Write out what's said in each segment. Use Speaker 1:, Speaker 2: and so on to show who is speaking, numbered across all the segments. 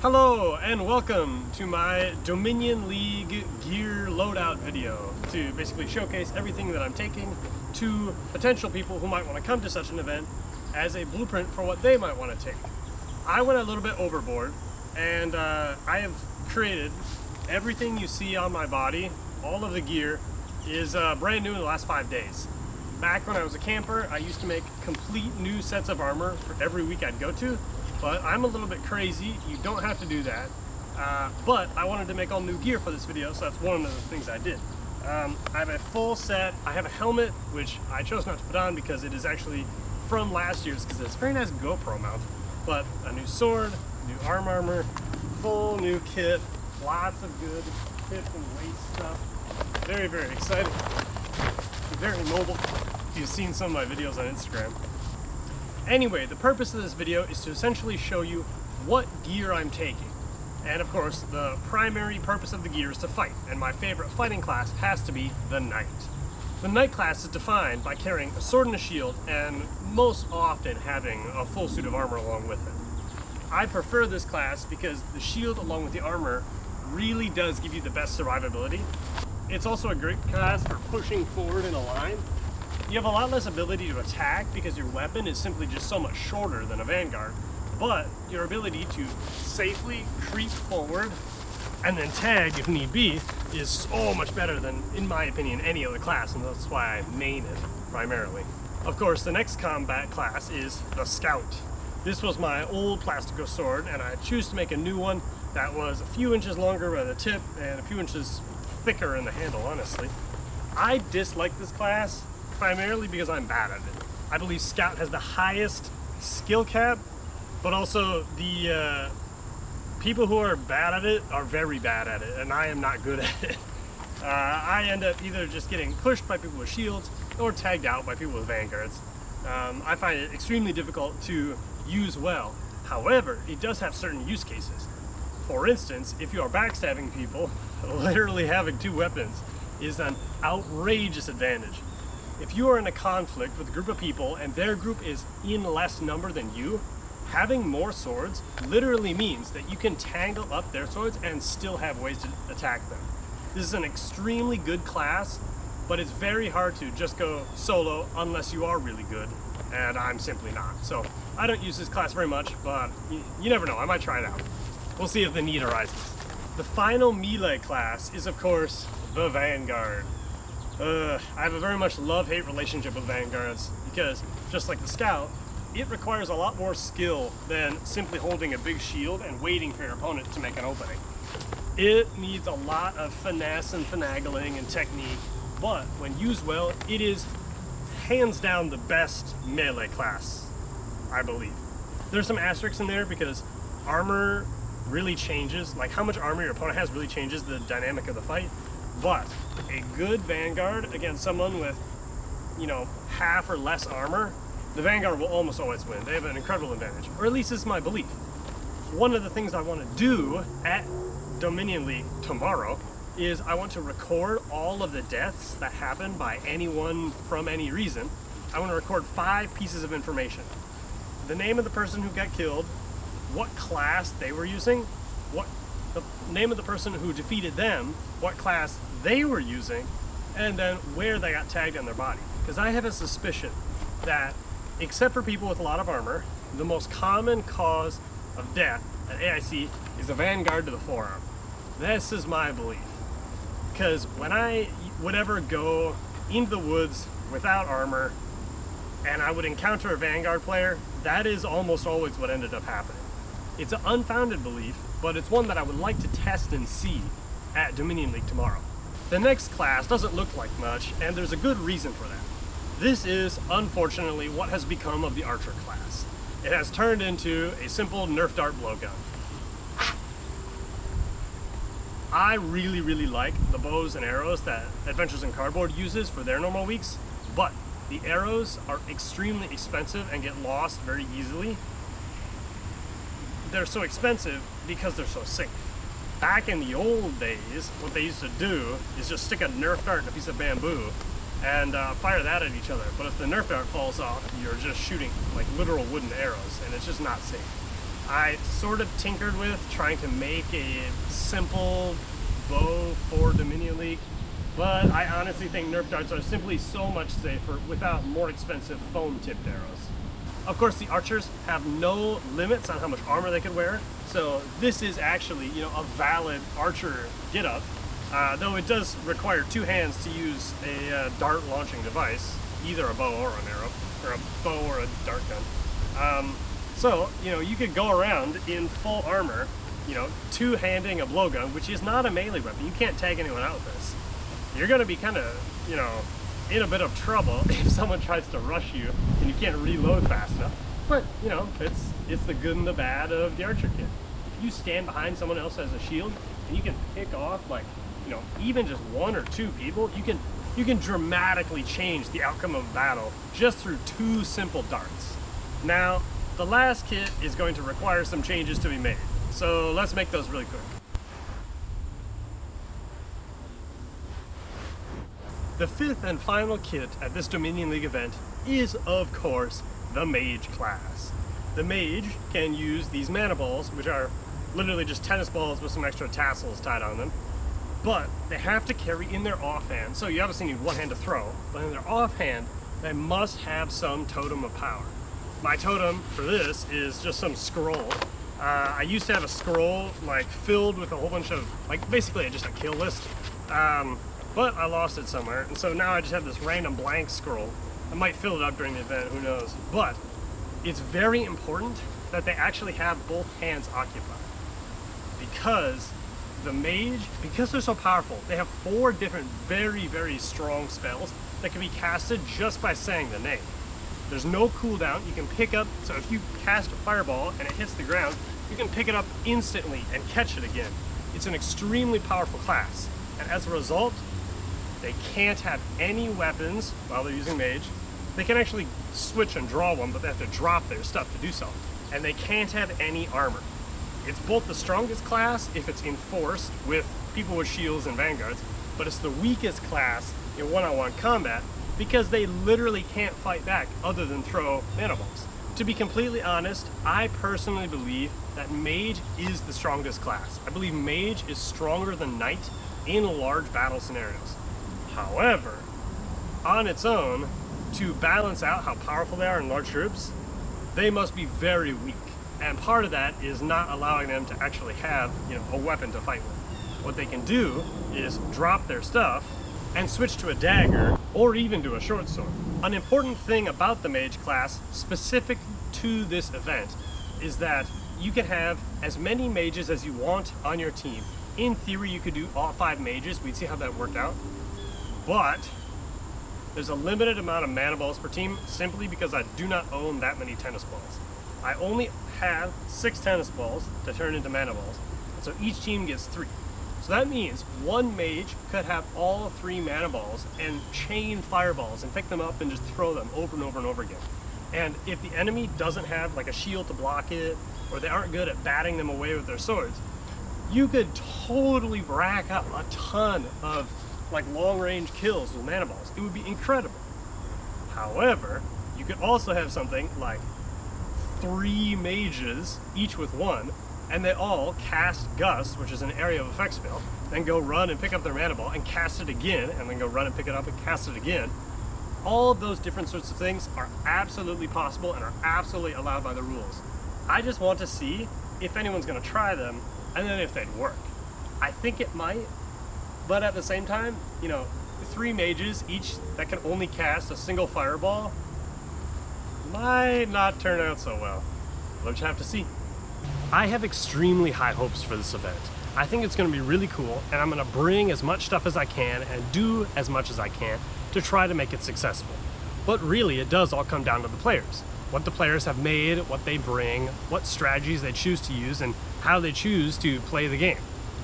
Speaker 1: Hello and welcome to my Dominionleague gear loadout video to basically showcase everything that I'm taking to potential people who might want to come to such an event as a blueprint for what they might want to take. I went a little bit overboard and I have created everything you see on my body. All of the gear is brand new in the last 5 days. Back when I was a camper, I used to make complete new sets of armor for every week I'd go to. But I'm a little bit crazy. You don't have to do that. But I wanted to make all new gear for this video, so that's one of the things I did. I have a full set. I have a helmet, which I chose not to put on because it is actually from last year's, because it's a very nice GoPro mount. But a new sword, new armor, full new kit, lots of good tips and waist stuff. Very, very excited. Very mobile. You've seen some of my videos on Instagram. Anyway, the purpose of this video is to essentially show you what gear I'm taking. And of course, the primary purpose of the gear is to fight, and my favorite fighting class has to be the Knight. The Knight class is defined by carrying a sword and a shield, and most often having a full suit of armor along with it. I prefer this class because the shield along with the armor really does give you the best survivability. It's also a great class for pushing forward in a line. You have a lot less ability to attack because your weapon is simply just so much shorter than a Vanguard, but your ability to safely creep forward and then tag if need be is so much better than, in my opinion, any other class, and that's why I main it primarily. Of course, the next combat class is the Scout. This was my old Plastico sword, and I choose to make a new one that was a few inches longer by the tip and a few inches thicker in the handle, honestly. I dislike this class primarily because I'm bad at it. I believe Scout has the highest skill cap, but also the people who are bad at it are very bad at it, and I am not good at it. I end up either just getting pushed by people with shields or tagged out by people with Vanguards. I find it extremely difficult to use well. However, it does have certain use cases. For instance, if you are backstabbing people, literally having two weapons is an outrageous advantage. If you are in a conflict with a group of people and their group is in less number than you, having more swords literally means that you can tangle up their swords and still have ways to attack them. This is an extremely good class, but it's very hard to just go solo unless you are really good, and I'm simply not. So I don't use this class very much, but you never know, I might try it out. We'll see if the need arises. The final melee class is, of course, the Vanguard. I have a very much love-hate relationship with Vanguards because, just like the Scout, it requires a lot more skill than simply holding a big shield and waiting for your opponent to make an opening. It needs a lot of finesse and finagling and technique, but when used well, it is hands down the best melee class, I believe. There's some asterisks in there because armor really changes, like how much armor your opponent has really changes the dynamic of the fight. But a good Vanguard against someone with, half or less armor, the Vanguard will almost always win. They have an incredible advantage, or at least this is my belief. One of the things I want to do at Dominionleague tomorrow is I want to record all of the deaths that happen by anyone from any reason. I want to record 5 pieces of information. The name of the person who got killed, what class they were using, the name of the person who defeated them, what class they were using, and then where they got tagged on their body. Because I have a suspicion that, except for people with a lot of armor, the most common cause of death at AIC is a Vanguard to the forearm. This is my belief. Because when I would ever go into the woods without armor, and I would encounter a Vanguard player, that is almost always what ended up happening. It's an unfounded belief, but it's one that I would like to test and see at Dominionleague tomorrow. The next class doesn't look like much, and there's a good reason for that. This is, unfortunately, what has become of the Archer class. It has turned into a simple Nerf dart blowgun. I really, really like the bows and arrows that Adventuresincardboard uses for their normal weeks, but the arrows are extremely expensive and get lost very easily. They're so expensive because they're so safe. Back in the old days, what they used to do is just stick a Nerf dart in a piece of bamboo and fire that at each other. But if the Nerf dart falls off, you're just shooting like literal wooden arrows, and it's just not safe. I sort of tinkered with trying to make a simple bow for Dominionleague, but I honestly think Nerf darts are simply so much safer without more expensive foam-tipped arrows. Of course, the archers have no limits on how much armor they could wear, so this is actually, you know, a valid archer get-up, though it does require two hands to use a dart launching device, either a bow or an arrow, or a bow or a dart gun. So, you know, you could go around in full armor, you know, two-handing a blowgun, which is not a melee weapon. You can't tag anyone out with this. You're going to be kind of, you know, in a bit of trouble if someone tries to rush you and you can't reload fast enough. But, you know, it's the good and the bad of the archer kit. If you stand behind someone else as a shield and you can pick off, like, you know, even just one or two people, you can dramatically change the outcome of a battle just through two simple darts. Now, the last kit is going to require some changes to be made, so let's make those really quick. The fifth and final kit at this Dominionleague event is, of course, the Mage class. The Mage can use these mana balls, which are literally just tennis balls with some extra tassels tied on them, but they have to carry in their offhand, so you obviously need one hand to throw, but in their offhand, they must have some totem of power. My totem for this is just some scroll. I used to have a scroll like filled with a whole bunch of, like, basically just a kill list, but I lost it somewhere, and so now I just have this random blank scroll. I might fill it up during the event, who knows, but it's very important that they actually have both hands occupied, because the mage, because they're so powerful, they have 4 different very, very strong spells that can be casted just by saying the name. There's no cooldown. You can pick up, so if you cast a fireball and it hits the ground, you can pick it up instantly and catch it again. It's an extremely powerful class, and as a result, they can't have any weapons while they're using mage. They can actually switch and draw one, but they have to drop their stuff to do so. And they can't have any armor. It's both the strongest class if it's enforced with people with shields and vanguards, but it's the weakest class in one-on-one combat because they literally can't fight back other than throw mana balls. To be completely honest, I personally believe that mage is the strongest class. I believe mage is stronger than knight in large battle scenarios. However, on its own, to balance out how powerful they are in large troops, they must be very weak. And part of that is not allowing them to actually have, you know, a weapon to fight with. What they can do is drop their stuff and switch to a dagger or even to a short sword. An important thing about the mage class specific to this event is that you can have as many mages as you want on your team. In theory, you could do all 5 mages. We'd see how that worked out. But there's a limited amount of mana balls per team simply because I do not own that many tennis balls. I only have 6 tennis balls to turn into mana balls, and so each team gets 3. So that means one mage could have all 3 mana balls and chain fireballs and pick them up and just throw them over and over and over again. And if the enemy doesn't have like a shield to block it, or they aren't good at batting them away with their swords, you could totally rack up a ton of like long-range kills with mana balls. It would be incredible. However, you could also have something like 3 mages, each with 1, and they all cast Gust, which is an area of effect spell, then go run and pick up their mana ball and cast it again, and then go run and pick it up and cast it again. All of those different sorts of things are absolutely possible and are absolutely allowed by the rules. I just want to see if anyone's going to try them, and then if they'd work. I think it might, but at the same time, you know, 3 mages, each that can only cast a single fireball, might not turn out so well. We'll just have to see. I have extremely high hopes for this event. I think it's going to be really cool, and I'm going to bring as much stuff as I can and do as much as I can to try to make it successful. But really, it does all come down to the players. What the players have made, what they bring, what strategies they choose to use, and how they choose to play the game.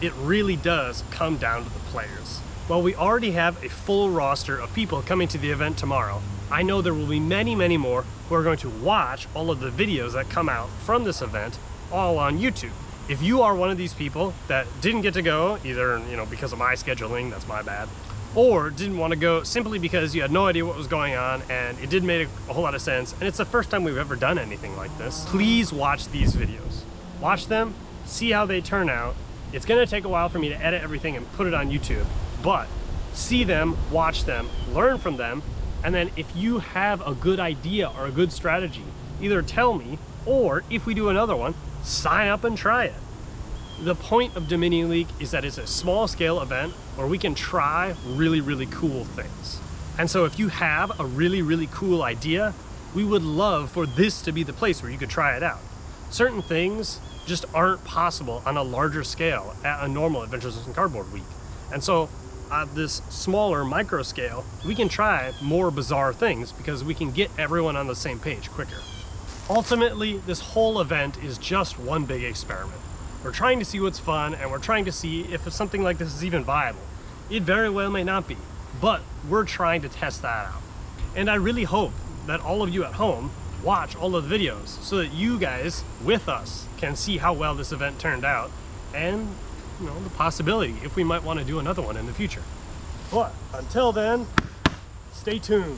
Speaker 1: It really does come down to the players. While we already have a full roster of people coming to the event tomorrow, I know there will be many, many more who are going to watch all of the videos that come out from this event all on YouTube. If you are one of these people that didn't get to go, either, you know, because of my scheduling, that's my bad, or didn't want to go simply because you had no idea what was going on and it didn't make a whole lot of sense, and it's the first time we've ever done anything like this, please watch these videos. watch them, see how they turn out. It's gonna take a while for me to edit everything and put it on YouTube, but see them, watch them, learn from them, and then if you have a good idea or a good strategy, either tell me, or if we do another one, sign up and try it. The point of Dominion League is that it's a small scale event where we can try really, really cool things. And so if you have a really, really cool idea, we would love for this to be the place where you could try it out. Certain things just aren't possible on a larger scale at a normal Adventures in Cardboard week. And so at this smaller micro scale, we can try more bizarre things because we can get everyone on the same page quicker. Ultimately, this whole event is just one big experiment. We're trying to see what's fun, and we're trying to see if something like this is even viable. It very well may not be, but we're trying to test that out. And I really hope that all of you at home watch all of the videos so that you guys with us can see how well this event turned out and, you know, the possibility if we might want to do another one in the future. But until then, stay tuned.